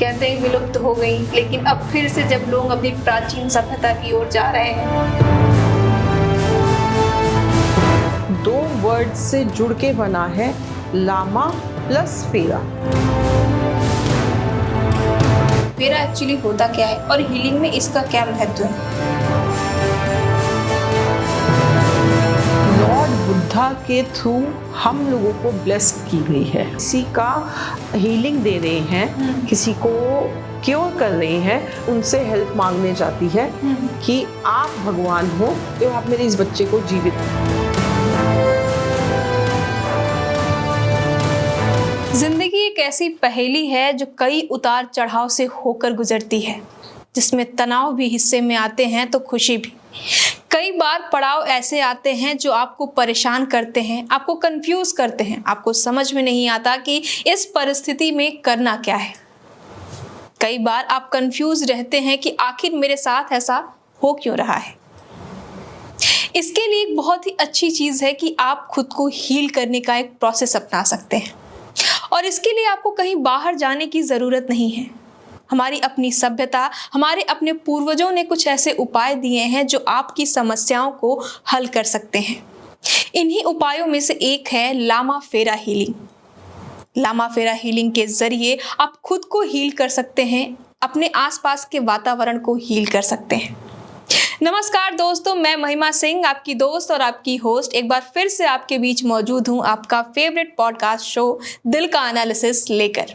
कहते हैं विलुप्त हो गई, लेकिन अब फिर से जब लोग अपनी प्राचीन सभ्यता की ओर जा रहे हैं। दो वर्ड से जुड़ के बना है लामा प्लस फेरा। फेरा एक्चुअली होता क्या है और हीलिंग में इसका क्या महत्व है? लॉर्ड बुद्धा के थ्रू हम लोगों को ब्लेस की गई है। किसी का हीलिंग दे रहे हैं, किसी को क्योर कर रहे हैं, उनसे हेल्प मांगने जाती है कि आप भगवान हो तो आप मेरे इस बच्चे को जीवित। जिंदगी एक ऐसी पहेली है जो कई उतार चढ़ाव से होकर गुजरती है, जिसमें तनाव भी हिस्से में आते हैं तो खुशी भी। कई बार पड़ाव ऐसे आते हैं जो आपको परेशान करते हैं, आपको कंफ्यूज करते हैं, आपको समझ में नहीं आता कि इस परिस्थिति में करना क्या है। कई बार आप कंफ्यूज रहते हैं कि आखिर मेरे साथ ऐसा हो क्यों रहा है। इसके लिए एक बहुत ही अच्छी चीज है कि आप खुद को हील करने का एक प्रोसेस अपना सकते हैं, और इसके लिए आपको कहीं बाहर जाने की जरूरत नहीं है। हमारी अपनी सभ्यता, हमारे अपने पूर्वजों ने कुछ ऐसे उपाय दिए हैं जो आपकी समस्याओं को हल कर सकते हैं। इन्हीं उपायों में से एक है लामा फेरा हीलिंग। लामा फेरा हीलिंग के जरिए आप खुद को हील कर सकते हैं, अपने आसपास के वातावरण को हील कर सकते हैं। नमस्कार दोस्तों, मैं महिमा सिंह, आपकी दोस्त और आपकी होस्ट, एक बार फिर से आपके बीच मौजूद हूं आपका फेवरेट पॉडकास्ट शो दिल का एनालिसिस लेकर।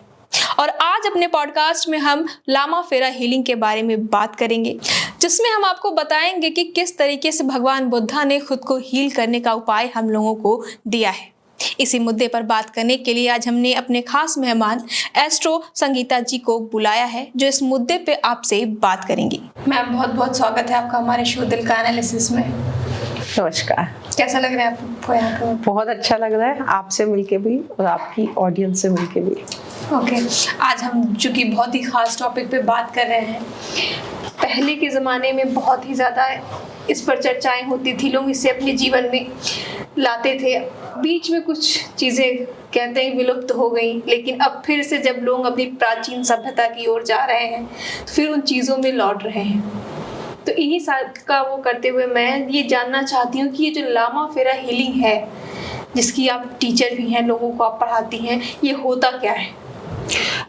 और आज अपने पॉडकास्ट में हम लामा फेरा हीलिंग के बारे में बात करेंगे, जिसमें हम आपको बताएंगे कि किस तरीके से भगवान बुद्धा ने खुद को हील करने का उपाय हम लोगों को दिया है। इसी मुद्दे पर बात करने के लिए आज हमने अपने खास मेहमान एस्ट्रो संगीता जी को बुलाया है, जो इस मुद्दे पे आपसे बात करेंगी। मैम, बहुत बहुत स्वागत है आपका हमारे शो दिल का एनालिसिस में। नमस्कार। कैसा लग रहा है आपको यहाँ पर? बहुत अच्छा लग रहा है आपसे मिलके भी और आपकी ऑडियंस से मिलके भी। ओके, आज हम चूंकि बहुत ही खास टॉपिक पे बात कर रहे हैं। पहले के ज़माने में बहुत ही ज़्यादा इस पर चर्चाएं होती थी, लोग इसे अपने जीवन में लाते थे। बीच में कुछ चीज़ें कहते हैं विलुप्त हो गई, लेकिन अब फिर से जब लोग अपनी प्राचीन सभ्यता की ओर जा रहे हैं तो फिर उन चीज़ों में लौट रहे हैं। तो इन्हीं का वो करते हुए मैं ये जानना चाहती हूँ कि ये जो लामा फेरा हीलिंग है, जिसकी आप टीचर भी हैं, लोगों को आप पढ़ाती हैं, ये होता क्या है?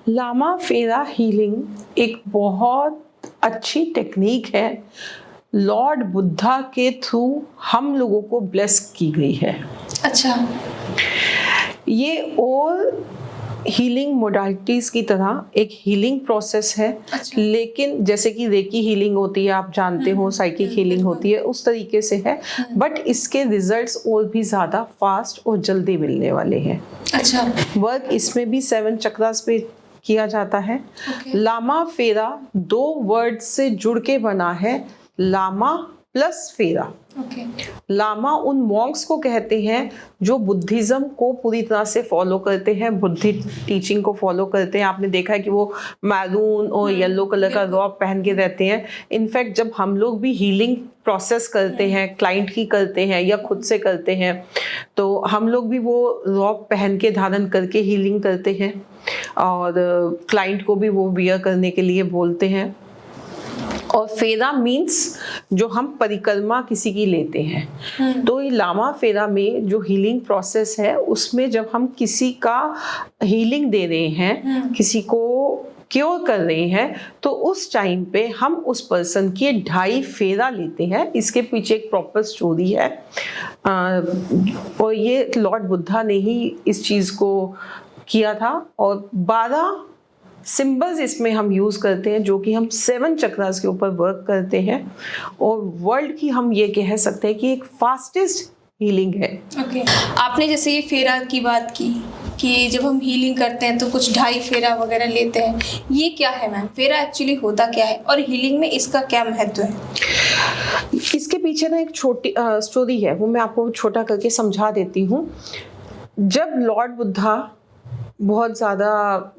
लामा फेरा हीलिंग एक बहुत अच्छी टेक्निक है, लॉर्ड बुद्धा के थ्रू हम लोगों को ब्लेस की गई है। अच्छा। ये और हीलिंग मोडालिटीज की तरह एक हीलिंग प्रोसेस है। अच्छा। लेकिन जैसे कि रेकी हीलिंग होती है, आप जानते हो, साइकिक हीलिंग होती है, उस तरीके से है, बट इसके रिजल्ट्स और भी ज़्यादा फास्ट और जल्दी मिलने वाले हैं। अच्छा। वर्क इसमें भी 7 चक्रास पे किया जाता है। लामा फेरा दो वर्ड से जुड़ के बना है लामा प्लस फेरा। लामा उन मॉन्क्स को कहते हैं जो बुद्धिज्म को पूरी तरह से फॉलो करते हैं, बुद्धि टीचिंग को फॉलो करते हैं। आपने देखा है कि वो मैरून और येलो कलर का रॉब पहन के रहते हैं। इनफैक्ट जब हम लोग भी हीलिंग प्रोसेस करते हैं, क्लाइंट की करते हैं या खुद से करते हैं, तो हम लोग भी वो रॉब पहन के धारण करके हीलिंग करते हैं और क्लाइंट को भी वो वियर करने के लिए बोलते हैं। और फेरा मीन्स जो हम परिक्रमा किसी की लेते हैं। तो ये लामा फेरा में जो हीलिंग प्रोसेस है, उसमें जब हम किसी का हीलिंग दे रहे हैं, किसी को क्योर कर रहे हैं, तो उस टाइम पे हम उस पर्सन की 2.5 फेरा लेते हैं। इसके पीछे एक प्रॉपर स्टोरी है और ये लॉर्ड बुद्धा ने ही इस चीज़ को किया था। और 12 सिंबल्स इसमें हम यूज़ करते हैं, जो कि हम 7 चक्रास के ऊपर वर्क करते हैं। और वर्ल्ड की हम ये कह सकते हैं कि एक फास्टेस्ट हीलिंग है। ओके। आपने जैसे ये फेरा की बात की कि जब हम हीलिंग करते हैं तो कुछ 2.5 फेरा वगैरह लेते हैं, ये क्या है मैम? फेरा एक्चुअली होता क्या है और हीलिंग में इसका क्या महत्व है? इसके पीछे ना एक छोटी स्टोरी है, वो मैं आपको छोटा करके समझा देती हूँ। जब लॉर्ड बुद्धा बहुत ज़्यादा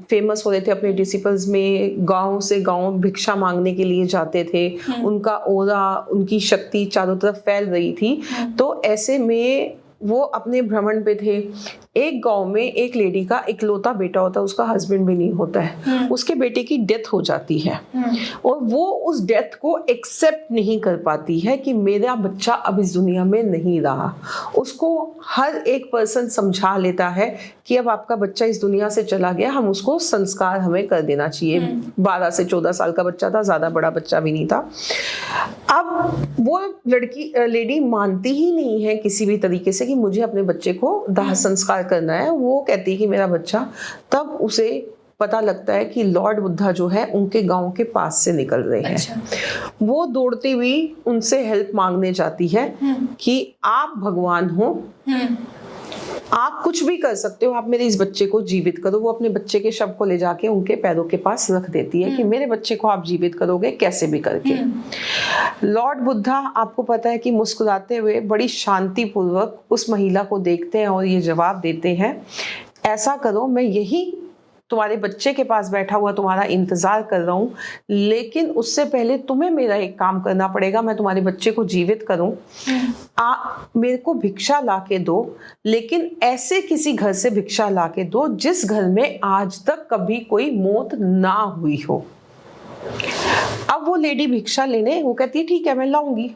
फेमस हो रहे थे अपने डिसिपल्स में, गांव से गांव भिक्षा मांगने के लिए जाते थे, उनका ओरा, उनकी शक्ति चारों तरफ फैल रही थी। तो ऐसे में वो अपने भ्रमण पे थे, एक गांव में एक लेडी का इकलौता बेटा होता है, उसका हस्बैंड भी नहीं होता है, उसके बेटे की डेथ हो जाती है और वो उस डेथ को एक्सेप्ट नहीं कर पाती है कि मेरा बच्चा अब इस दुनिया में नहीं रहा। उसको हर एक पर्सन समझा लेता है कि अब आपका बच्चा इस दुनिया से चला गया, हम उसको संस्कार हमें कर देना चाहिए। 12 से 14 साल का बच्चा था, ज्यादा बड़ा बच्चा भी नहीं था। अब वो लेडी मानती ही नहीं है किसी भी तरीके से कि मुझे अपने बच्चे को दाह संस्कार करना है। वो कहती है कि मेरा बच्चा, तब उसे पता लगता है कि लॉर्ड बुद्धा जो है उनके गांव के पास से निकल रहे हैं। अच्छा। वो दौड़ती हुई उनसे हेल्प मांगने जाती है कि आप भगवान हो, आप कुछ भी कर सकते हो, आप मेरे इस बच्चे को जीवित करो। वो अपने बच्चे के शव को ले जाके उनके पैरों के पास रख देती है कि मेरे बच्चे को आप जीवित करोगे कैसे भी करके। लॉर्ड बुद्धा, आपको पता है कि मुस्कुराते हुए बड़ी शांति पूर्वक उस महिला को देखते हैं और ये जवाब देते हैं, ऐसा करो, मैं यही तुम्हारे बच्चे के पास बैठा हुआ तुम्हारा इंतजार कर रहा हूँ, लेकिन उससे पहले तुम्हें मेरा एक काम करना पड़ेगा। मैं तुम्हारे बच्चे को जीवित करूं, मेरे को भिक्षा लाके दो, लेकिन ऐसे किसी घर से भिक्षा लाके दो जिस घर में आज तक कभी कोई मौत ना हुई हो। अब वो लेडी भिक्षा लेने, वो कहती है ठीक है मैं लाऊंगी।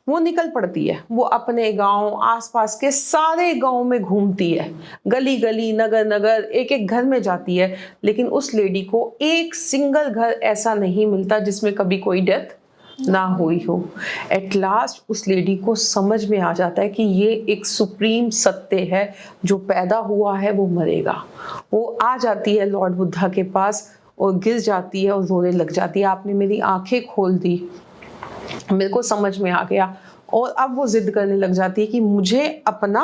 वो निकल पड़ती है, वो अपने गांव, आसपास के सारे गांव में घूमती है, गली गली, नगर नगर, एक एक घर में जाती है, लेकिन उस लेडी को एक सिंगल घर ऐसा नहीं मिलता जिसमें कभी कोई डेथ ना हुई हो। एट लास्ट उस लेडी को समझ में आ जाता है कि ये एक सुप्रीम सत्य है, जो पैदा हुआ है वो मरेगा। वो आ जाती है लॉर्ड बुद्धा के पास और गिर जाती है और रोने लग जाती है, आपने मेरी आंखें खोल दी, मेरे को समझ में आ गया। और अब वो जिद करने लग जाती है कि मुझे अपना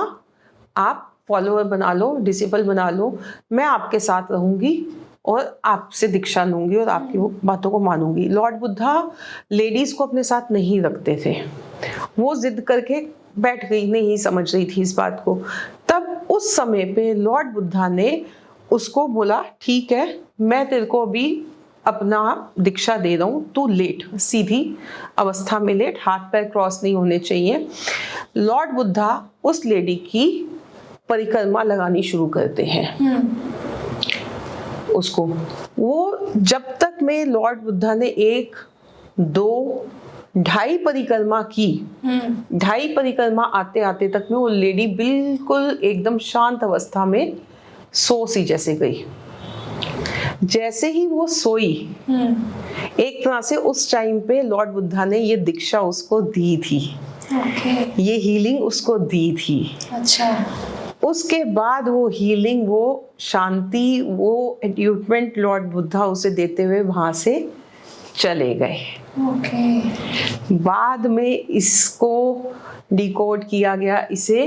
आप फॉलोअर बना लो, डिसिपल बना लो, मैं आपके साथ रहूंगी और आपसे दीक्षा लूंगी और आपकी बातों को मानूंगी। लॉर्ड बुद्धा लेडीज को अपने साथ नहीं रखते थे, वो जिद करके बैठ गई, नहीं समझ रही थी इस बात को। तब उस समय पे लॉर्ड बुद्धा ने उसको बोला ठीक है, मैं तेरे को अभी अपना दीक्षा दे रहा हूं, तू लेट, सीधी अवस्था में लेट, हाथ पैर क्रॉस नहीं होने चाहिए। लॉर्ड बुद्धा उस लेडी की परिक्रमा लगानी शुरू करते हैं उसको। वो जब तक में लॉर्ड बुद्धा ने 1, 2, 2.5 परिक्रमा की, 2.5 परिक्रमा आते आते तक में वो लेडी बिल्कुल एकदम शांत अवस्था में सो सी जैसे गई। जैसे ही वो सोई, एक तरह से उस टाइम पे लॉर्ड बुद्धा ने ये दीक्षा उसको दी थी। ये हीलिंग उसको दी थी। अच्छा। उसके बाद वो हीलिंग, वो शांति, वो एट्यूटमेंट लॉर्ड बुद्धा उसे देते हुए वहां से चले गए। बाद में इसको डिकोड किया गया, इसे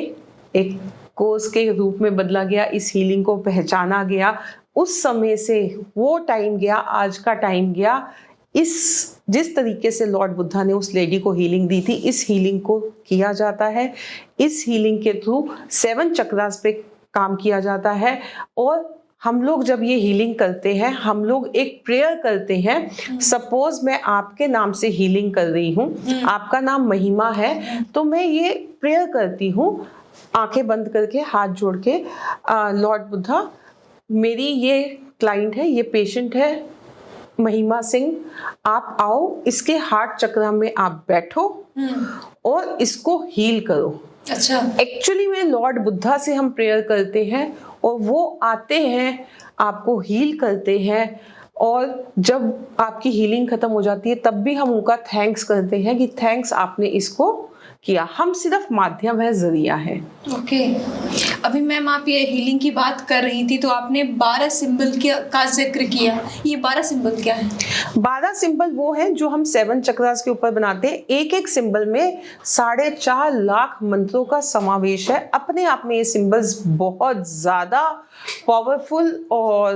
एक कोर्स के रूप में बदला गया, इस हीलिंग को पहचाना गया। उस समय से वो टाइम गया, आज का टाइम गया। जिस तरीके से लॉर्ड बुद्धा ने उस लेडी को हीलिंग दी थी, इस हीलिंग को किया जाता है। इस हीलिंग के थ्रू 7 चक्रास पे काम किया जाता है। और हम लोग जब ये हीलिंग करते हैं, हम लोग एक प्रेयर करते हैं। सपोज मैं आपके नाम से हीलिंग कर रही हूँ, आपका नाम महिमा है, तो मैं ये प्रेयर करती हूँ आंखें बंद करके, हाथ जोड़ के, लॉर्ड बुद्धा, मेरी ये क्लाइंट है, ये पेशेंट है महिमा सिंह, आप आओ, इसके हार्ट चक्र में आप बैठो और इसको हील करो। अच्छा। एक्चुअली में लॉर्ड बुद्धा से हम प्रेयर करते हैं और वो आते हैं, आपको हील करते हैं। और जब आपकी हीलिंग खत्म हो जाती है तब भी हम उनका थैंक्स करते हैं कि थैंक्स आपने इसको किया, हम सिर्फ माध्यम है, जरिया है। ओके। अभी मैम आप ये हीलिंग की बात कर रही थी तो आपने 12 सिंबल का जिक्र किया, ये 12 सिंबल क्या है? 12 सिंबल वो हैं जो हम 7 चक्रास के ऊपर बनाते हैं। एक एक सिंबल में 4.5 लाख मंत्रों का समावेश है। अपने आप में ये सिंबल्स बहुत ज्यादा पावरफुल और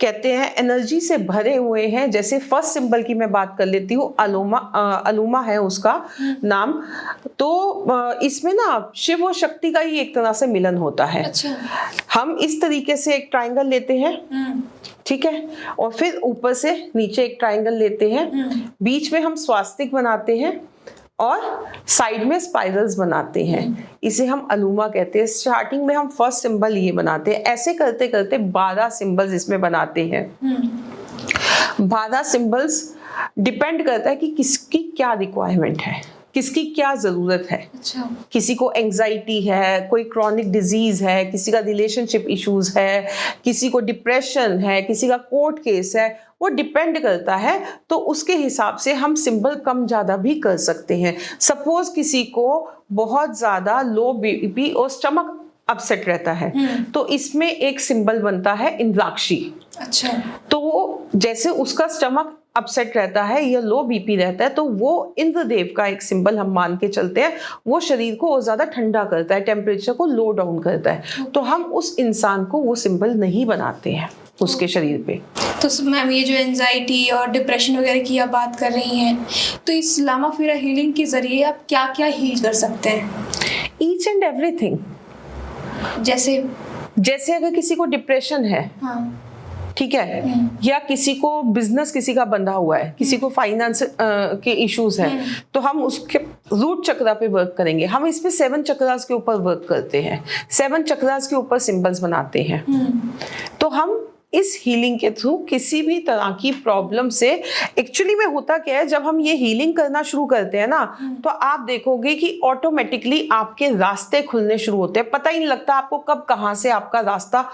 कहते हैं एनर्जी से भरे हुए हैं। जैसे फर्स्ट सिंबल की मैं बात कर लेती हूँ, अलूमा है उसका नाम। तो इसमें ना शिव और शक्ति का ही एक तरह से मिलन होता है। अच्छा। हम इस तरीके से एक ट्रायंगल लेते हैं, ठीक है, और फिर ऊपर से नीचे एक ट्रायंगल लेते हैं, बीच में हम स्वास्तिक बनाते हैं और साइड में स्पाइरल्स बनाते हैं। इसे हम अलूमा कहते हैं। स्टार्टिंग में हम फर्स्ट सिंबल ये बनाते हैं, ऐसे करते करते 12 सिंबल्स इसमें बनाते हैं। 12 सिंबल्स डिपेंड करता है कि किसकी क्या रिक्वायरमेंट है, किसकी क्या जरूरत है। अच्छा। किसी को एंजाइटी है, कोई क्रॉनिक डिजीज है, किसी का रिलेशनशिप इश्यूज है, किसी को डिप्रेशन है, किसी का कोर्ट केस है, वो डिपेंड करता है। तो उसके हिसाब से हम सिंबल कम ज्यादा भी कर सकते हैं। सपोज किसी को बहुत ज्यादा लो बीपी और स्टमक अपसेट रहता है, तो इसमें एक सिंबल बनता है इंद्राक्षी। अच्छा। तो जैसे उसका स्टमक अपसेट रहता है या लो बीपी रहता है, तो वो इंद्रदेव का एक सिंबल हम मान के चलते हैं। वो शरीर को और ज्यादा ठंडा करता है, टेम्परेचर को लो डाउन करता है। तो हम उस इंसान को वो सिंबल नहीं बनाते हैं उसके शरीर पे। तो मैम ये जो एंजाइटी और डिप्रेशन वगैरह की आप बात कर रही हैं, तो इस लामा फेरा हीलिंग के जरिए आप क्या क्या हील कर सकते हैं? Each and everything. जैसे अगर किसी को डिप्रेशन है, हाँ, ठीक है, या किसी को बिजनेस किसी का बंधा हुआ है, किसी को फाइनेंस के इश्यूज है, तो हम उसके रूट चक्रा पे वर्क करेंगे। हम इस पे 7 चक्रास के ऊपर वर्क करते हैं, 7 चक्रास के ऊपर सिंबल्स बनाते हैं। तो हम इस हीलिंग के थ्रू किसी भी तरह की प्रॉब्लम से, एक्चुअली में होता क्या है, जब हम ये हीलिंग करना शुरू करते हैं ना, तो आप देखोगे कि ऑटोमेटिकली आपके रास्ते खुलने शुरू होते हैं। पता ही नहीं लगता आपको कब कहाँ से आपका रास्ता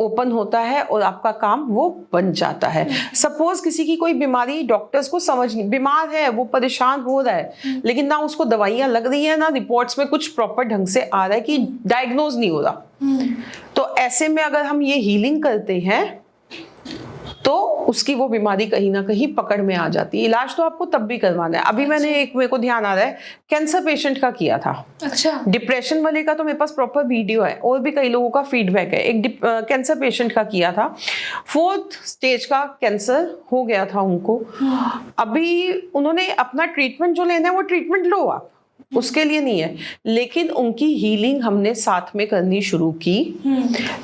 ओपन होता है और आपका काम वो बन जाता है। सपोज किसी की कोई बीमारी, डॉक्टर्स को समझ नहीं, बीमार है, वो परेशान हो रहा है, लेकिन ना उसको दवाइयां लग रही है, ना रिपोर्ट्स में कुछ प्रॉपर ढंग से आ रहा है, कि डायग्नोज नहीं हो रहा। तो ऐसे में अगर हम ये हीलिंग करते हैं तो उसकी वो बीमारी कहीं ना कहीं पकड़ में आ जाती है। इलाज तो आपको तब भी करवाना है। अभी मैंने एक, मेरे को ध्यान आ रहा है, कैंसर पेशेंट का किया था। अच्छा। डिप्रेशन वाले का तो मेरे पास प्रॉपर वीडियो है, और भी कई लोगों का फीडबैक है। एक कैंसर पेशेंट का किया था, 4th स्टेज का कैंसर हो गया था उनको। अभी उन्होंने अपना ट्रीटमेंट जो लेना है वो ट्रीटमेंट लो आप, उसके लिए नहीं है, लेकिन उनकी हीलिंग हमने साथ में करनी शुरू की।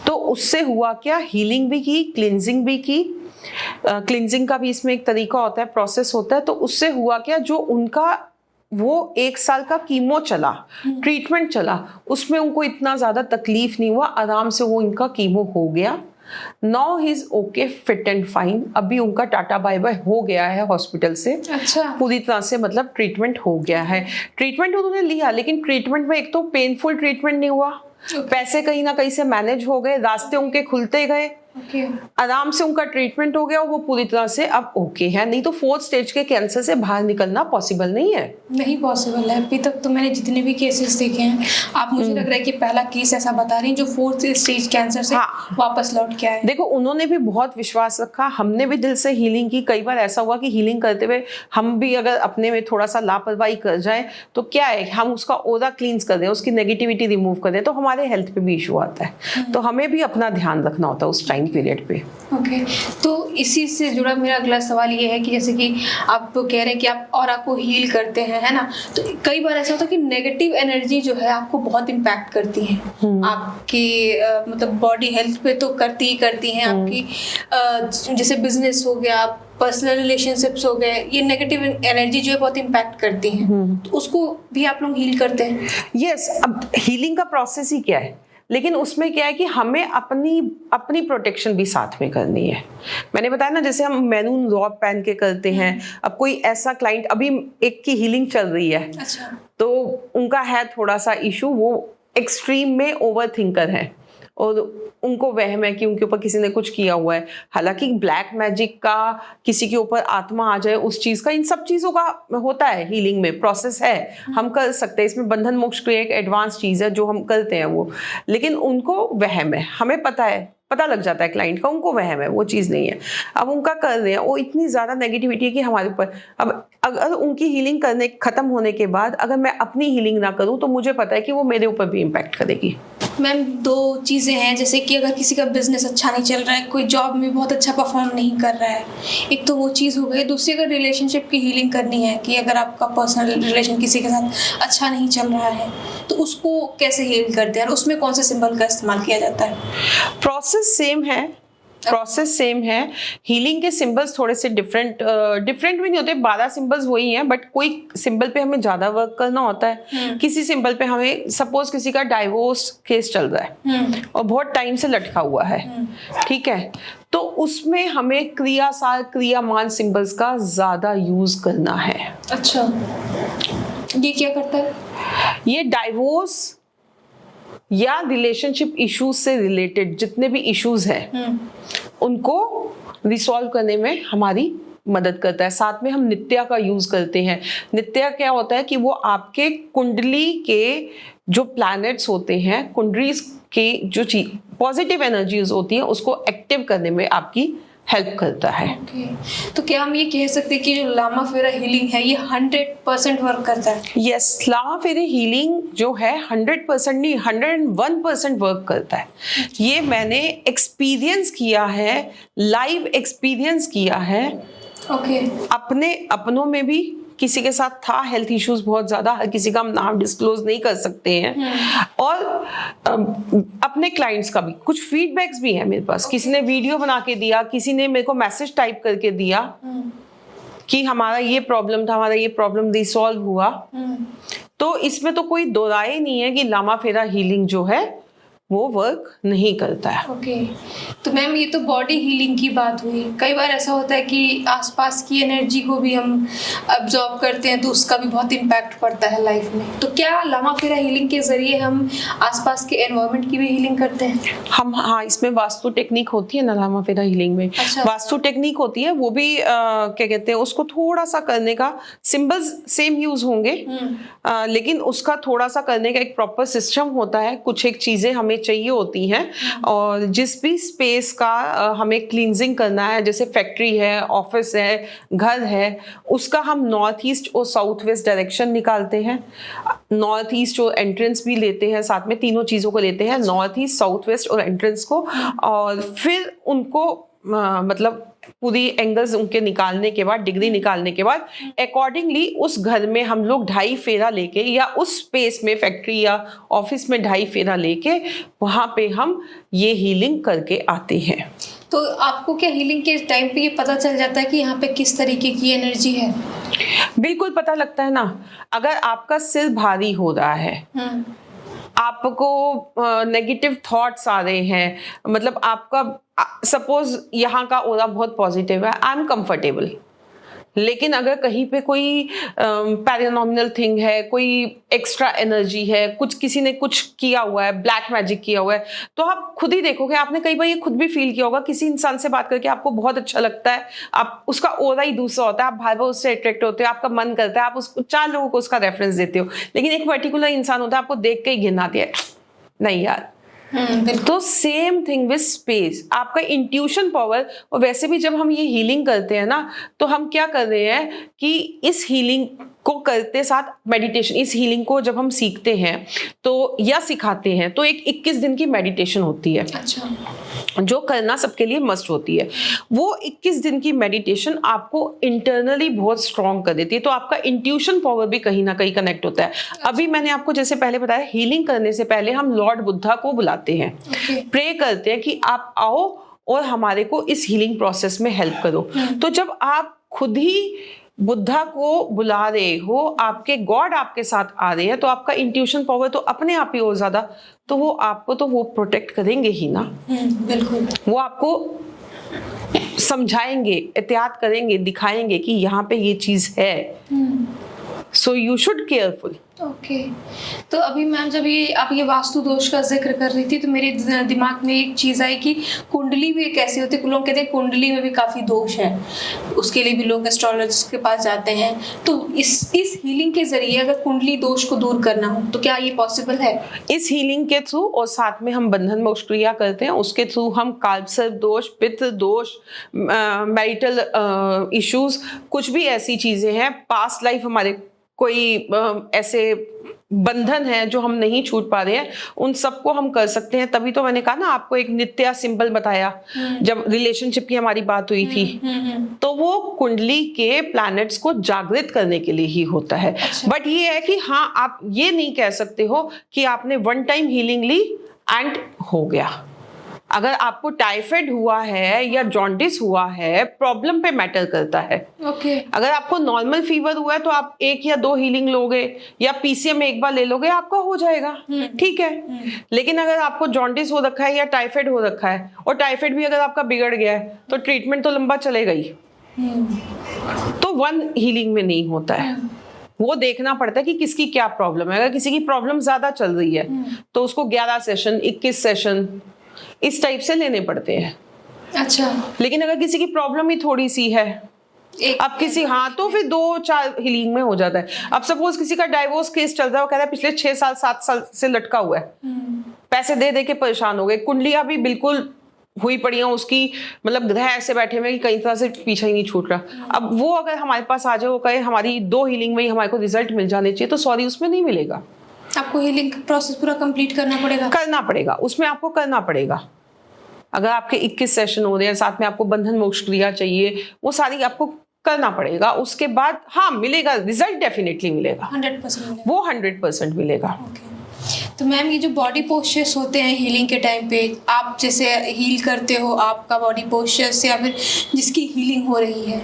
तो उससे हुआ क्या, हीलिंग भी की, क्लिनजिंग भी की। क्लिनजिंग का भी इसमें एक तरीका होता है, प्रोसेस होता है। तो उससे हुआ क्या, जो उनका वो 1 साल का कीमो चला, ट्रीटमेंट चला, उसमें उनको इतना ज्यादा तकलीफ नहीं हुआ, आराम से वो इनका कीमो हो गया। Now he is okay, fit and fine. अभी उनका टाटा बाय बाय हो गया है हॉस्पिटल से। अच्छा। पूरी तरह से मतलब ट्रीटमेंट हो गया है। ट्रीटमेंट उन्होंने लिया, लेकिन ट्रीटमेंट में एक तो पेनफुल ट्रीटमेंट नहीं हुआ, पैसे कहीं ना कहीं से मैनेज हो गए, रास्ते उनके खुलते गए, आराम से उनका ट्रीटमेंट हो गया, वो पूरी तरह से अब ओके है। नहीं तो 4th स्टेज के कैंसर से बाहर निकलना पॉसिबल नहीं है। नहीं पॉसिबल है। अभी तक तो मैंने जितने भी केसेस देखे हैं, आप मुझे लग रहा है कि पहला केस ऐसा बता रही हैं जो 4th स्टेज कैंसर से वापस लौट के आए। देखो, उन्होंने भी बहुत विश्वास रखा, हमने भी दिल से हीलिंग की। कई बार ऐसा हुआ कि हीलिंग करते हुए हम भी अगर अपने में थोड़ा सा लापरवाही कर जाए, तो क्या है, हम उसका ओरा क्लींस कर दें, उसकी नेगेटिविटी रिमूव कर दें, तो हमारे हेल्थ पे भी इशू आता है। तो हमें भी अपना ध्यान रखना होता है उस टाइम पीरियड पे। ओके। तो इसी से जुड़ा मेरा अगला सवाल ये है कि जैसे कि आप तो कह रहे हैं कि आप ऑरा को हील करते हैं, है ना, तो कई बार ऐसा होता है कि नेगेटिव एनर्जी जो है आपको बहुत इम्पैक्ट करती है आपकी मतलब बॉडी हेल्थ पे, तो करती ही करती हैं आपकी। जैसे बिजनेस हो गया, पर्सनल रिलेशनशिप्स हो गए, ये नेगेटिव एनर्जी जो है बहुत इम्पैक्ट करती हैं, तो उसको भी आप लोग हील करते हैं? यस। अब हीलिंग का प्रोसेस ही क्या है, लेकिन उसमें क्या है कि हमें अपनी प्रोटेक्शन भी साथ में करनी है। मैंने बताया ना, जैसे हम मैरून रॉब पहन के करते हैं। अब कोई ऐसा क्लाइंट, अभी एक की हीलिंग चल रही है। अच्छा। तो उनका है थोड़ा सा इशू, वो एक्सट्रीम में ओवर थिंकर है और उनको वहम है कि उनके ऊपर किसी ने कुछ किया हुआ है। हालांकि ब्लैक मैजिक का, किसी के ऊपर आत्मा आ जाए उस चीज का, इन सब चीजों का होता है हीलिंग में, प्रोसेस है, हम कर सकते हैं। इसमें बंधन मोक्ष की एक एडवांस चीज है जो हम करते हैं वो, लेकिन उनको वहम है, हमें पता लग जाता है क्लाइंट का, उनको वहम है, वो चीज़ नहीं है। अब उनका कर रहे हैं, वो इतनी ज़्यादा नेगेटिविटी है कि हमारे ऊपर, अब अगर उनकी हीलिंग करने खत्म होने के बाद अगर मैं अपनी हीलिंग ना करूँ, तो मुझे पता है कि वो मेरे ऊपर भी इम्पैक्ट करेगी। मैम, 2 चीज़ें हैं, जैसे कि अगर किसी का बिजनेस अच्छा नहीं चल रहा है, कोई जॉब में बहुत अच्छा परफॉर्म नहीं कर रहा है, एक तो वो चीज़ हो गई। दूसरी, अगर रिलेशनशिप की हीलिंग करनी है कि अगर आपका पर्सनल रिलेशन किसी के साथ अच्छा नहीं चल रहा है, तो उसको कैसे हील करते हैं और उसमें कौन से सिंबल का इस्तेमाल किया जाता है? प्रोसेस सेम है, प्रोसेस सेम है। हीलिंग के सिंबल्स थोड़े से डिफरेंट भी नहीं होते, 12 सिंबल्स वही हैं, बट कोई सिंबल पे हमें ज्यादा वर्क करना होता है, किसी सिंबल पे हमें, सपोज किसी का डाइवोर्स केस चल रहा है और बहुत टाइम से लटका हुआ है, ठीक है, तो उसमें हमें क्रियासार क्रियामान सिंबल्स का ज्यादा यूज करना है। अच्छा, ये क्या करता है? ये डाइवोर्स या रिलेशनशिप इश्यूज से रिलेटेड जितने भी इश्यूज हैं उनको रिसॉल्व करने में हमारी मदद करता है। साथ में हम नित्या का यूज करते हैं। नित्या क्या होता है कि वो आपके कुंडली के जो प्लैनेट्स होते हैं, कुंडली के जो पॉजिटिव एनर्जीज होती हैं उसको एक्टिव करने में आपकी हेल्प करता है। तो क्या हम ये कह सकते हैं कि जो लामा फेरा हीलिंग है ये 100% वर्क करता है? यस, लामा फेरा हीलिंग जो है 100% नहीं 101% वर्क करता है। ये मैंने एक्सपीरियंस किया है, लाइव एक्सपीरियंस किया है। अपने अपनों में भी किसी के साथ था हेल्थ इश्यूज बहुत ज्यादा, हर किसी का हम नाम डिस्क्लोज नहीं कर सकते हैं, और अपने क्लाइंट्स का भी कुछ फीडबैक्स भी है मेरे पास। किसी ने वीडियो बना के दिया, किसी ने मेरे को मैसेज टाइप करके दिया कि हमारा ये प्रॉब्लम था, हमारा ये प्रॉब्लम रिसॉल्व हुआ। तो इसमें तो कोई दो राय नहीं है कि लामा फेरा हीलिंग जो है वो वर्क नहीं करता है। ओके, तो मैम ये तो बॉडी हीलिंग की बात हुई। कई बार ऐसा होता है कि आसपास की एनर्जी को भी हम अब्जॉर्ब करते हैं तो उसका भी बहुत इम्पैक्ट पड़ता है लाइफ में। तो क्या लामा फेरा हीलिंग के जरिए हम आसपास के एनवायरनमेंट की भी हीलिंग करते हैं? हम, हाँ, इसमें वास्तु टेक्निक होती है ना लामा फेरा हीलिंग में। अच्छा। वास्तु टेक्निक होती है, वो भी क्या कहते हैं उसको थोड़ा सा करने का, सिंबल्स सेम यूज होंगे लेकिन उसका थोड़ा सा करने का एक प्रॉपर सिस्टम होता है। कुछ एक चीजें हमें चाहिए होती हैं और जिस भी स्पेस का हमें क्लींजिंग करना है, जैसे फैक्ट्री है, ऑफिस है, घर है, उसका हम नॉर्थ ईस्ट और साउथ वेस्ट डायरेक्शन निकालते हैं। नॉर्थ ईस्ट और एंट्रेंस भी लेते हैं, साथ में तीनों चीजों को लेते हैं, नॉर्थ ईस्ट, साउथ वेस्ट और एंट्रेंस को, और फिर उनको मतलब पूरी एंगल्स उनके निकालने के बाद, डिग्री निकालने के बाद अकॉर्डिंगली उस घर में हम लोग 2.5 फेरा लेके, या उस स्पेस में फैक्ट्री या ऑफिस में 2.5 फेरा लेके वहां पे हम ये हीलिंग करके आते हैं। तो आपको क्या हीलिंग के टाइम पे ये पता चल जाता है कि यहाँ पे किस तरीके की एनर्जी है? बिल्कुल पता लगता है ना। अगर आपका सिर भारी हो रहा है, आपको नेगेटिव थॉट्स आ रहे हैं, मतलब आपका सपोज यहाँ का ओरा बहुत पॉजिटिव है, आई एम कंफर्टेबल, लेकिन अगर कहीं पे कोई पैरानॉर्मल थिंग है, कोई एक्स्ट्रा एनर्जी है, कुछ किसी ने कुछ किया हुआ है, ब्लैक मैजिक किया हुआ है, तो आप खुद ही देखोगे, आपने कई बार ये खुद भी फील किया होगा, किसी इंसान से बात करके आपको बहुत अच्छा लगता है, आप उसका ओरा ही दूसरा होता है, आप बार बार उससे अट्रैक्ट होते हो, आपका मन करता है, आप उसको 4 लोगों को उसका रेफरेंस देते हो, लेकिन एक पर्टिकुलर इंसान होता है, आपको देख के ही घिन आती है, नहीं यार। तो सेम थिंग विद स्पेस, आपका इंट्यूशन पावर। और वैसे भी जब हम ये हीलिंग करते हैं ना, तो हम क्या कर रहे हैं कि इस हीलिंग को करते साथ मेडिटेशन, इस हीलिंग को जब हम सीखते हैं तो या सिखाते हैं तो एक 21 दिन की मेडिटेशन होती है। अच्छा। जो करना सबके लिए मस्ट होती है। वो 21 दिन की मेडिटेशन आपको इंटरनली बहुत स्ट्रॉन्ग कर देती है, तो आपका इंट्यूशन पावर भी कहीं ना कहीं कनेक्ट होता है। अभी मैंने आपको जैसे पहले बताया, हीलिंग करने से पहले हम लॉर्ड बुद्धा को बुलाते हैं, प्रे करते हैं कि आप आओ और हमारे को इस हीलिंग प्रोसेस में हेल्प करो। तो जब आप खुद ही बुद्धा को बुला रहे हो, आपके गॉड आपके साथ आ रहे हैं, तो आपका इंट्यूशन पावर तो अपने आप ही और ज्यादा, तो वो आपको तो वो प्रोटेक्ट करेंगे ही ना। बिल्कुल। वो आपको समझाएंगे, एहतियात करेंगे, दिखाएंगे कि यहाँ पे ये चीज है, so you should careful. Okay. तो अभी मैम जब ये आप ये वास्तु दोष का जिक्र कर रही थी तो मेरे दिमाग में एक चीज़ आई कि कुंडली भी एक ऐसी होती है, लोग कहते हैं कुंडली में भी काफ़ी दोष है, उसके लिए भी लोग एस्ट्रोलॉजिस्ट के पास जाते हैं। तो इस हीलिंग के जरिए अगर कुंडली दोष को दूर करना हो तो क्या ये पॉसिबल है? इस हीलिंग के थ्रू, और साथ में हम बंधन मोक्ष क्रिया करते हैं, उसके थ्रू हम कालसर्प दोष, पितृ दोष, मैरिटल इश्यूज, कुछ भी ऐसी चीजें हैं, पास्ट लाइफ हमारे कोई ऐसे बंधन है जो हम नहीं छूट पा रहे हैं, उन सबको हम कर सकते हैं। तभी तो मैंने कहा ना आपको, एक नित्या सिंबल बताया जब रिलेशनशिप की हमारी बात हुई थी, तो वो कुंडली के प्लैनेट्स को जागृत करने के लिए ही होता है। बट ये है कि हाँ, आप ये नहीं कह सकते हो कि आपने 1 टाइम हीलिंग ली एंड हो गया। अगर आपको टाइफाइड हुआ है या जॉन्डिस हुआ है, प्रॉब्लम पे मैटर करता है। ओके। अगर आपको नॉर्मल फीवर हुआ है तो आप 1 या 2 हीलिंग लोगे या पीसीएम एक बार ले लोगे, आपका हो जाएगा, ठीक है। लेकिन अगर आपको जॉन्डिस हो रखा है या टाइफाइड हो रखा है, और टाइफाइड भी अगर आपका बिगड़ गया है, तो ट्रीटमेंट तो लंबा चलेगा ही। तो 1 हीलिंग में नहीं होता है। वो देखना पड़ता है कि किसकी क्या प्रॉब्लम है। अगर किसी की प्रॉब्लम ज्यादा चल रही है तो उसको 11 सेशन, 21 सेशन इस टाइप से लेने पड़ते हैं। अच्छा। लेकिन अगर किसी की प्रॉब्लम ही थोड़ी सी है, अब किसी, हाँ, तो फिर 2-4 हीलिंग में हो जाता है। अब सपोज किसी का डाइवोर्स केस चल रहा है, वो कह रहा है पिछले 6 साल 7 साल से लटका हुआ है, पैसे दे दे के परेशान हो गए, कुंडलियां भी बिल्कुल हुई पड़ी हैं उसकी, मतलब ग्रह ऐसे बैठे हुए कि कई तरह से पीछा ही नहीं छूट रहा। अब वो अगर हमारे पास आ जाए, वो कहे हमारी 2 हीलिंग में ही हमारे को रिजल्ट मिल जाने चाहिए, तो सॉरी, उसमें नहीं मिलेगा। आपको हीलिंग प्रोसेस पूरा कंप्लीट करना पड़ेगा, उसमें आपको करना पड़ेगा। अगर आपके 21 सेशन हो रहे हैं, साथ में आपको बंधन मोक्ष क्रिया चाहिए, वो सारी आपको करना पड़ेगा। उसके बाद हाँ मिलेगा रिजल्ट, डेफिनेटली मिलेगा, 100% मिलेगा। वो 100% मिलेगा। तो मैम, ये जो बॉडी पोस्चर्स होते हैं हीलिंग के टाइम पे, आप जैसे हील करते हो, आपका बॉडी पोस्चर्स या फिर जिसकी हीलिंग हो रही है,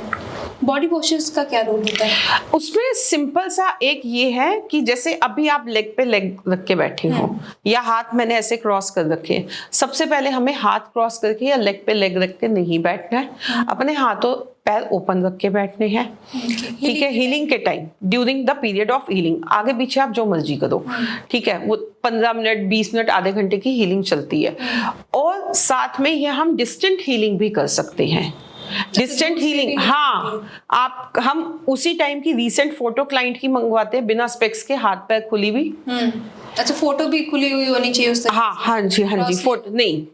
बॉडी पोस्चर्स का क्या रोल होता है? उसमें सिंपल सा एक ये है कि जैसे अभी आप लेग पे लेग रख के बैठे हो या हाथ मैंने ऐसे क्रॉस कर रखे, सबसे पहले हमें हाथ क्रॉस करके या लेग पे लेग रख के नहीं बैठना है, अपने हाथों पैर ओपन रख के बैठने हैं, ठीक है। हीलिंग के time, during the period of healing, आगे पीछे आप जो मर्जी करो, ठीक है। वो 15 मिनट, 20 मिनट, आधे घंटे की हीलिंग चलती है। और साथ में ये हम डिस्टेंट हीलिंग भी कर सकते हैं। डिस्टेंट हीलिंग, हाँ, हम उसी टाइम की रीसेंट फोटो क्लाइंट की मंगवाते हैं, बिना स्पेक्स के, हाथ पैर खुली हुई। अच्छा, फोटो भी खुली हुई होनी चाहिए उस तरह? हाँ जी,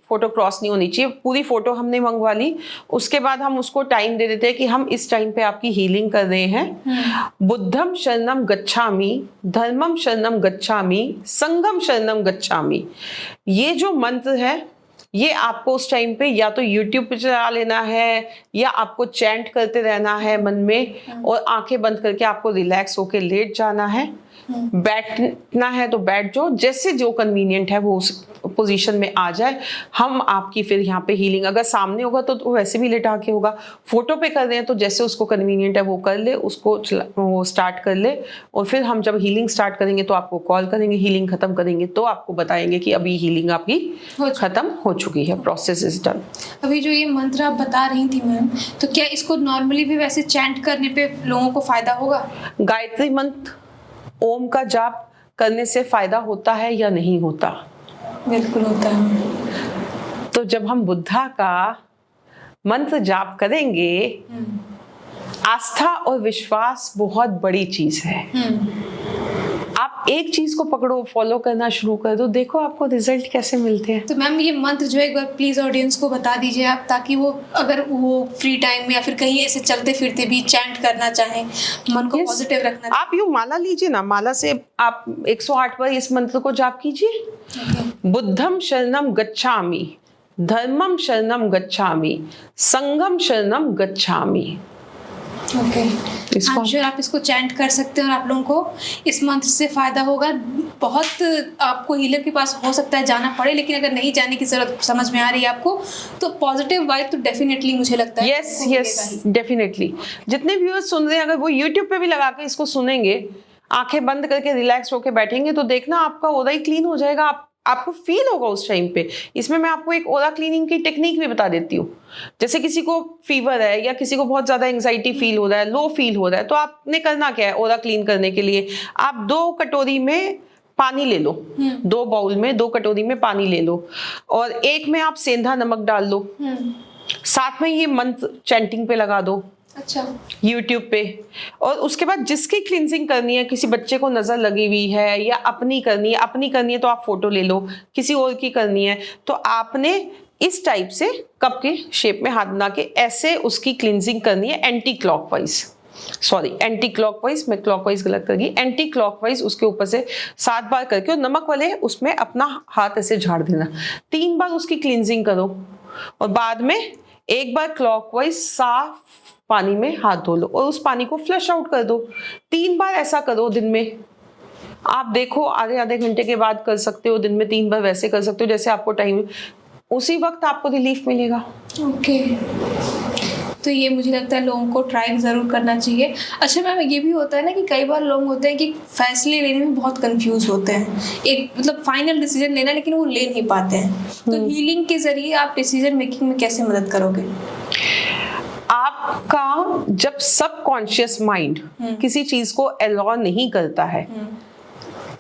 फोटो क्रॉस नहीं होनी चाहिए, पूरी फोटो हमने मंगवा ली। उसके बाद हम उसको टाइम दे देते हैं कि हम इस टाइम पे आपकी हीलिंग कर रहे हैं। बुद्धम शरणम गच्छामि, धर्मम शरणम गच्छामि, संघम शरणम गच्छामि। ये जो मंत्र है, ये आपको उस टाइम पे या तो YouTube पे चला लेना है, या आपको चैंट करते रहना है मन में, और आंखें बंद करके आपको रिलैक्स होके लेट जाना है। बैठना है तो बैठ जाओ, जैसे जो कन्वीनियंट है वो उस पोजीशन में आ जाए। हम आपकी फिर यहाँ पे हीलिंग, अगर सामने होगा तो वैसे भी लेटा के होगा, फोटो पे कर रहे हैं तो जैसे उसको कन्वीनियंट है वो कर ले, उसको वो स्टार्ट कर ले। और फिर हम जब हीलिंग स्टार्ट करेंगे तो आपको कॉल करेंगे, हीलिंग खत्म करेंगे तो आपको बताएंगे कि अभी हीलिंग आपकी खत्म हो चुकी है, प्रोसेस इज डन। अभी जो ये मंत्र आप बता रही थी मैम, तो क्या इसको नॉर्मली भी वैसे चैंट करने पे लोगों को फायदा होगा? गायत्री मंत्र, ओम का जाप करने से फायदा होता है या नहीं होता? बिल्कुल होता है। तो जब हम बुद्धा का मंत्र जाप करेंगे, आस्था और विश्वास बहुत बड़ी चीज है। आप एक चीज को पकड़ो, फॉलो करना शुरू कर दो, देखो आपको रिजल्ट कैसे मिलते हैं। तो मैम, ये मंत्र जो एक बार प्लीज ऑडियंस को बता दीजिए आप, ताकि वो अगर वो फ्री टाइम में या फिर कहीं ऐसे चलते फिरते भी चैंट करना चाहें, मन को पॉजिटिव रखना। आप यूं माला लीजिए ना, माला से आप 108 बार इस मंत्र को जाप कीजिए। बुद्धम शरणम गच्छामि, धर्मम शरणम गच्छामि, संघम शरणम गच्छामि। आप इसको चैंट कर सकते हैं और आप लोगों को इस मंत्र से फायदा होगा। बहुत आपको हीलर के पास हो सकता है जाना पड़े, लेकिन अगर नहीं जाने की जरूरत समझ में आ रही है आपको, तो पॉजिटिव वाइब तो डेफिनेटली मुझे लगता है यस डेफिनेटली। जितने व्यूअर्स सुन रहे हैं, अगर वो यूट्यूब पे भी लगा के इसको सुनेंगे, आंखें बंद करके रिलैक्स होकर बैठेंगे, तो देखना आपका ओरा ही क्लीन हो जाएगा। आपको फील होगा उस टाइम पे। इसमें मैं आपको एक ओरा क्लीनिंग की टेक्निक भी बता देती हूँ। जैसे किसी को फीवर है या किसी को बहुत ज्यादा एंजाइटी फील हो रहा है, लो फील हो रहा है, तो आपने करना क्या है ओरा क्लीन करने के लिए? आप 2 कटोरी में पानी ले लो, 2 बाउल में 2 कटोरी में पानी ले लो, और एक में आप सेंधा नमक डाल लो, साथ में ये मंत्र चैंटिंग पे लगा दो। अच्छा, YouTube पे। और उसके बाद जिसकी क्लींजिंग करनी है, किसी बच्चे को नजर लगी हुई है या अपनी करनी है तो आप फोटो ले लो, किसी और की करनी है तो आपने इस टाइप से कप के शेप में हाथ बना के ऐसे उसकी क्लींजिंग करनी है, एंटी क्लॉकवाइज, मैं क्लॉकवाइज गलत कर गई, एंटी क्लॉकवाइज उसके ऊपर से 7 बार करके, और नमक वाले उसमें अपना हाथ ऐसे झाड़ देना। 3 बार उसकी क्लींजिंग करो, और बाद में 1 बार क्लॉकवाइज साफ पानी में हाथ धो लो और उस पानी को फ्लश आउट कर दो। 3 बार ऐसा करो दिन में। आप देखो आधे घंटे के बाद कर सकते हो, दिन में 3 बार वैसे कर सकते हो जैसे आपको टाइम। उसी वक्त आपको रिलीफ मिलेगा। ओके, तो ये मुझे लगता है लोगों को ट्राई ज़रूर करना चाहिए। अच्छा मैम, ये भी होता है ना कि कई बार लोग होते हैं कि फैसले लेने में बहुत कंफ्यूज होते हैं, एक मतलब फाइनल डिसीजन लेना, लेकिन वो ले नहीं पाते हैं। तो हीलिंग के जरिए आप डिसीजन मेकिंग में कैसे मदद करोगे? आपका जब सबकॉन्शियस माइंड किसी चीज को अलाउ नहीं करता है,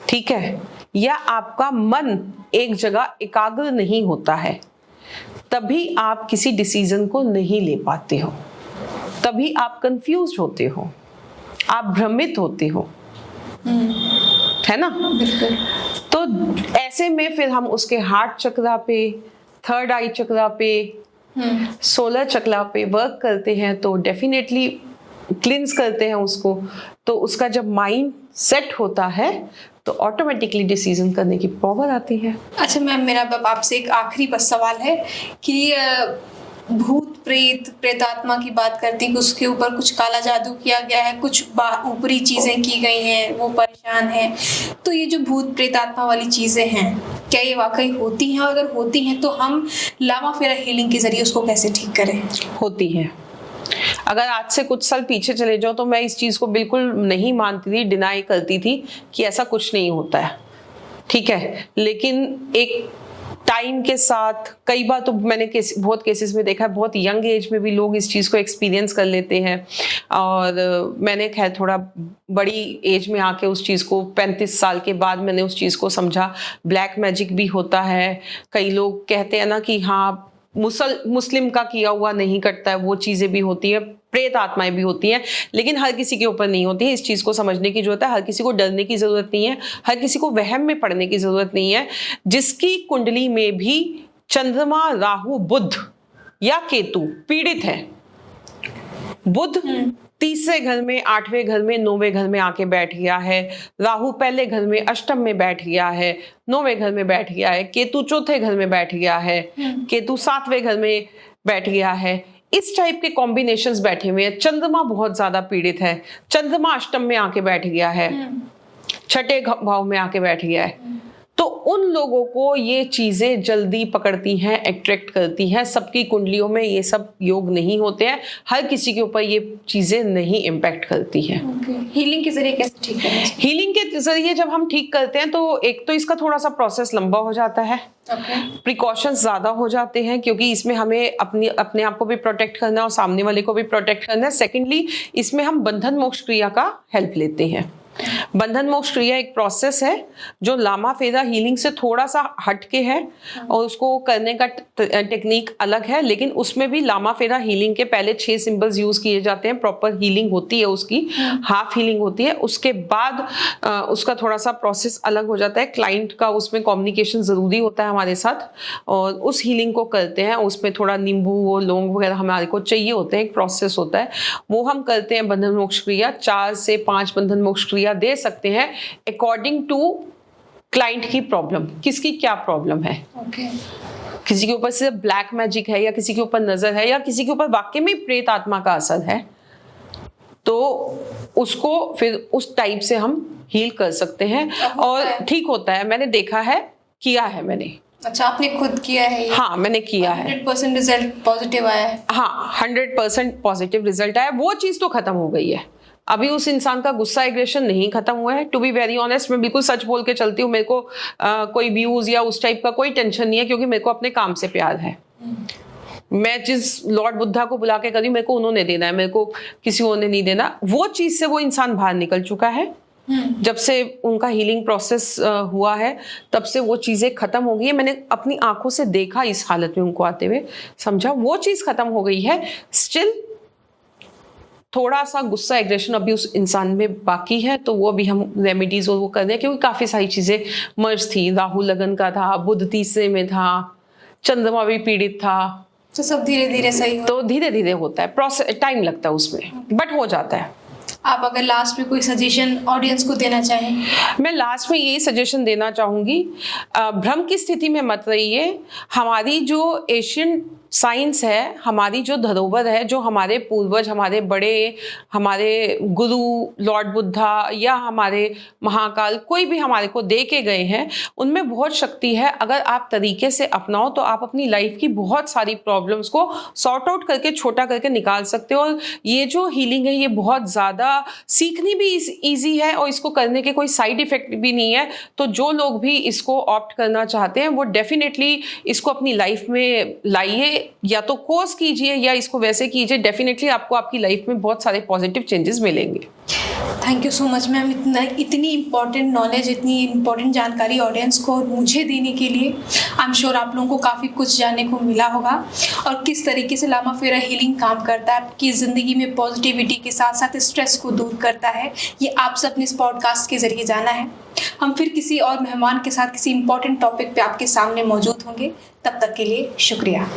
ठीक है, या आपका मन एक जगह एकाग्र नहीं होता है, तभी आप किसी डिसीजन को नहीं ले पाते हो, तभी आप कंफ्यूज होते हो, आप भ्रमित होते हो, है ना? बिल्कुल। तो ऐसे में फिर हम उसके हार्ट चक्रा पे, थर्ड आई चक्रा पे, सोलर चक्रा पे वर्क करते हैं, तो डेफिनेटली क्लिंस करते हैं उसको। तो उसका जब माइंड सेट होता है तो ऑटोमेटिकली डिसीजन करने की पावर आती है। अच्छा मैम, मेरा अब आपसे एक आखिरी बस सवाल है कि भूत प्रेत प्रेतात्मा की बात करती है कि उसके ऊपर कुछ काला जादू किया गया है, कुछ ऊपरी चीज़ें की गई हैं, वो परेशान है। तो ये जो भूत प्रेतात्मा वाली चीज़ें हैं, क्या ये वाकई होती हैं? और अगर होती हैं तो हम लामा फेरा हीलिंग के जरिए उसको कैसे ठीक करें? होती है। अगर आज से कुछ साल पीछे चले जाओ तो मैं इस चीज़ को बिल्कुल नहीं मानती थी, डिनाई करती थी कि ऐसा कुछ नहीं होता है, ठीक है। लेकिन एक टाइम के साथ कई बार तो मैंने बहुत केसेस में देखा है, बहुत यंग एज में भी लोग इस चीज़ को एक्सपीरियंस कर लेते हैं। और मैंने खैर थोड़ा बड़ी एज में आके उस चीज़ को 35 साल के बाद मैंने उस चीज़ को समझा। ब्लैक मैजिक भी होता है। कई लोग कहते हैं ना कि हाँ मुस्लिम का किया हुआ नहीं करता है, वो चीज़ें भी होती है, प्रेत आत्माएं भी होती हैं, लेकिन हर किसी के ऊपर नहीं होती है। इस चीज़ को समझने की जरूरत है। हर किसी को डरने की ज़रूरत नहीं है, हर किसी को वहम में पड़ने की ज़रूरत नहीं है। जिसकी कुंडली में भी चंद्रमा, राहु, बुध या केतु पीड़ित है, बुध तीसरे घर में, 8वें घर में, 9वें घर में आके बैठ गया है, राहु पहले घर में अष्टम में बैठ गया है, 9वें घर में बैठ गया है, केतु चौथे घर में बैठ गया है, केतु 7वें घर में बैठ गया है, इस टाइप के कॉम्बिनेशंस बैठे हुए हैं। चंद्रमा बहुत ज्यादा पीड़ित है, चंद्रमा अष्टम में आके बैठ गया है, 6ठे भाव में आके बैठ गया है, तो उन लोगों को ये चीजें जल्दी पकड़ती हैं, अट्रैक्ट करती हैं। सबकी कुंडलियों में ये सब योग नहीं होते हैं, हर किसी के ऊपर ये चीजें नहीं इम्पैक्ट करती हैं। हीलिंग के जरिए कैसे ठीक करें? हीलिंग के जरिए जब हम ठीक करते हैं तो एक तो इसका थोड़ा सा प्रोसेस लंबा हो जाता है, प्रिकॉशंस ज्यादा हो जाते हैं, क्योंकि इसमें हमें अपने आप को भी प्रोटेक्ट करना है और सामने वाले को भी प्रोटेक्ट करना है। सेकेंडली, इसमें हम बंधन मोक्ष क्रिया का हेल्प लेते हैं। बंधन मोक्ष क्रिया एक प्रोसेस है जो लामा फेरा हीलिंग से थोड़ा सा हटके है और उसको करने का टेक्निक अलग है, लेकिन उसमें भी लामा फेरा हीलिंग के पहले 6 सिंबल्स यूज किए जाते हैं। प्रॉपर हीलिंग होती है उसकी, हाफ हीलिंग होती है। उसके बाद उसका थोड़ा सा प्रोसेस अलग हो जाता है। क्लाइंट का उसमें कम्युनिकेशन जरूरी होता है हमारे साथ, और उस हीलिंग को करते हैं। उसमें थोड़ा नींबू और लौंग वगैरह हमारे को चाहिए होते हैं, एक प्रोसेस होता है, वो हम करते हैं। बंधन मोक्ष क्रिया 4 से 5 बंधन मोक्ष क्रिया दे सकते हैं अकॉर्डिंग टू क्लाइंट की प्रॉब्लम, किसकी क्या प्रॉब्लम है। किसी के ऊपर सिर्फ ब्लैक मैजिक है, या किसी के ऊपर नजर है, या किसी के ऊपर वाकई में प्रेत आत्मा का असर है, तो उसको फिर उस टाइप से हम हील कर सकते हैं और ठीक होता है। मैंने देखा है, किया है मैंने। अच्छा, आपने खुद किया है ये? हाँ, मैंने किया है। 100% रिजल्ट पॉजिटिव आया है? हाँ, 100% पॉजिटिव रिजल्ट आया। वो चीज तो खत्म हो गई है, अभी उस इंसान का गुस्सा एग्रेशन नहीं खत्म हुआ है। टू बी वेरी ऑनेस्ट, मैं बिल्कुल सच बोल के चलती हूँ। मेरे को कोई व्यूज या उस टाइप का कोई टेंशन नहीं है, क्योंकि मेरे को अपने काम से प्यार है। मैं जिस लॉर्ड बुद्धा को बुला के करी, मेरे को उन्होंने देना है, मेरे को किसी और ने नहीं देना। वो चीज से वो इंसान बाहर निकल चुका है। जब से उनका हीलिंग प्रोसेस हुआ है, तब से वो चीजें खत्म हो गई है। मैंने अपनी आंखों से देखा इस हालत में उनको आते हुए, समझा, वो चीज खत्म हो गई है। स्टिल थोड़ा सा गुस्सा एग्रेशन अभी उस इंसान में बाकी है, तो वो भी हम रेमेडीज और वो कर रहे हैं, क्योंकि काफी सारी चीजें मर्ज थी। राहु लगन का था, बुध तीसरे में था, चंद्रमा भी पीड़ित था, तो सब धीरे धीरे सही हो। तो धीरे धीरे होता है, प्रोसेस टाइम लगता है उसमें, बट हो जाता है। आप अगर लास्ट में कोई सजेशन ऑडियंस को देना चाहें? मैं लास्ट में यही सजेशन देना चाहूंगी, भ्रम की स्थिति में मत रहिए। हमारी जो एशियन साइंस है, हमारी जो धरोहर है, जो हमारे पूर्वज, हमारे बड़े, हमारे गुरु लॉर्ड बुद्धा या हमारे महाकाल कोई भी हमारे को दे के गए हैं, उनमें बहुत शक्ति है। अगर आप तरीके से अपनाओ तो आप अपनी लाइफ की बहुत सारी प्रॉब्लम्स को सॉर्ट आउट करके छोटा करके निकाल सकते हो। और ये जो हीलिंग है ये बहुत ज़्यादा सीखनी भी ईजी है और इसको करने के कोई साइड इफेक्ट भी नहीं है। तो जो लोग भी इसको ऑप्ट करना चाहते हैं वो डेफिनेटली इसको अपनी लाइफ में लाइए, या तो कोर्स कीजिए या इसको वैसे कीजिए। डेफिनेटली आपको आपकी लाइफ में बहुत सारे पॉजिटिव चेंजेस मिलेंगे। Thank you so much ma'am, इतनी इम्पोर्टेंट नॉलेज, इतनी इम्पोर्टेंट जानकारी ऑडियंस को और मुझे देने के लिए। आई एम श्योर आप लोगों को काफ़ी कुछ जानने को मिला होगा और किस तरीके से लामा फेरा हीलिंग काम करता है, आपकी ज़िंदगी में पॉजिटिविटी के साथ साथ स्ट्रेस को दूर करता है, ये आप सबने इस पॉडकास्ट के ज़रिए जाना है। हम फिर किसी और मेहमान के साथ किसी इम्पोर्टेंट टॉपिक पे आपके सामने मौजूद होंगे। तब तक के लिए शुक्रिया।